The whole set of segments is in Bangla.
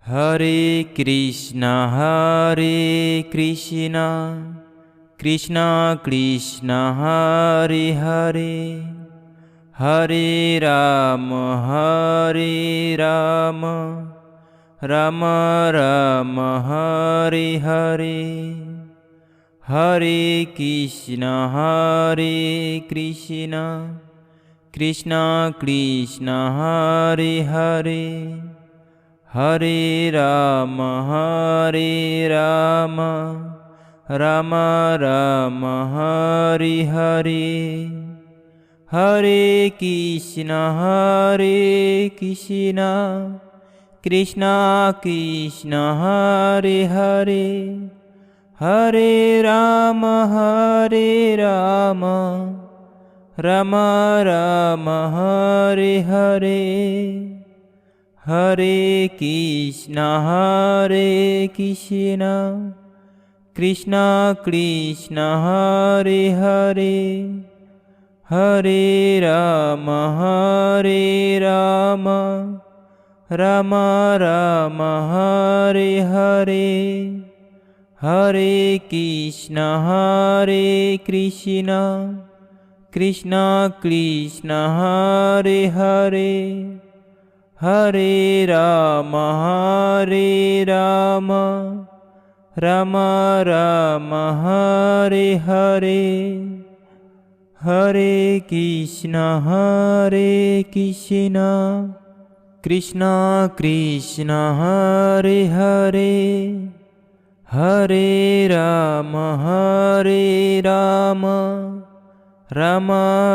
হরে কৃষ্ণ কৃষ্ণ কৃষ্ণ হরে হরে, হরে রাম রাম রাম হরে হরে। হরে কৃষ্ণ কৃষ্ণ কৃষ্ণ হরে হরে, হরে রাম রাম রাম হরে হরে। হরে কৃষ্ণ কৃষ্ণ কৃষ্ণ হরে হরে, হরে রাম রাম রাম হরে হরে। হরে কৃষ্ণ কৃষ্ণ কৃষ্ণ হরে হরে, হরে রাম রাম রাম হরে হরে। হরে কৃষ্ণ কৃষ্ণ কৃষ্ণ হরে হরে, হরে রাম রাম রাম হরে হরে। হরে কৃষ্ণ কৃষ্ণ কৃষ্ণ হরে হরে, হরে রাম রাম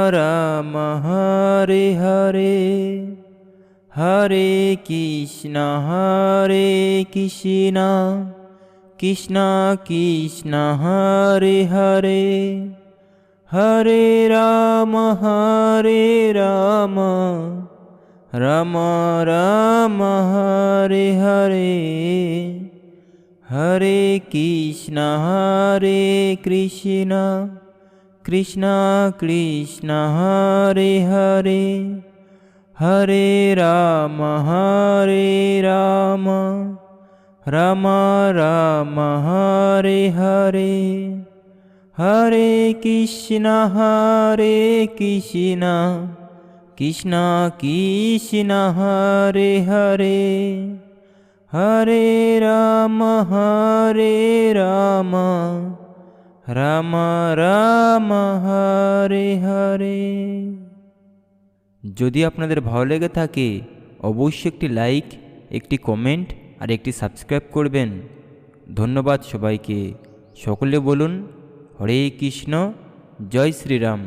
রাম হরে হরে। হরে কৃষ্ণ কৃষ্ণ কৃষ্ণ হরে হরে, হরে রাম রাম রাম হরে হরে। হরে কৃষ্ণ কৃষ্ণ কৃষ্ণ হরে হরে, হরে রাম রাম রাম হরে হরে। হরে কৃষ্ণ কৃষ্ণ কৃষ্ণ হরে হরে, হরে রাম রাম রাম হরে হরে। যদি আপনাদের ভালো লেগে থাকে অবশ্যই একটি লাইক, একটি কমেন্ট আর একটি সাবস্ক্রাইব করবেন। ধন্যবাদ সবাইকে। সকলে বলুন হরে কৃষ্ণ, জয় শ্রীরাম।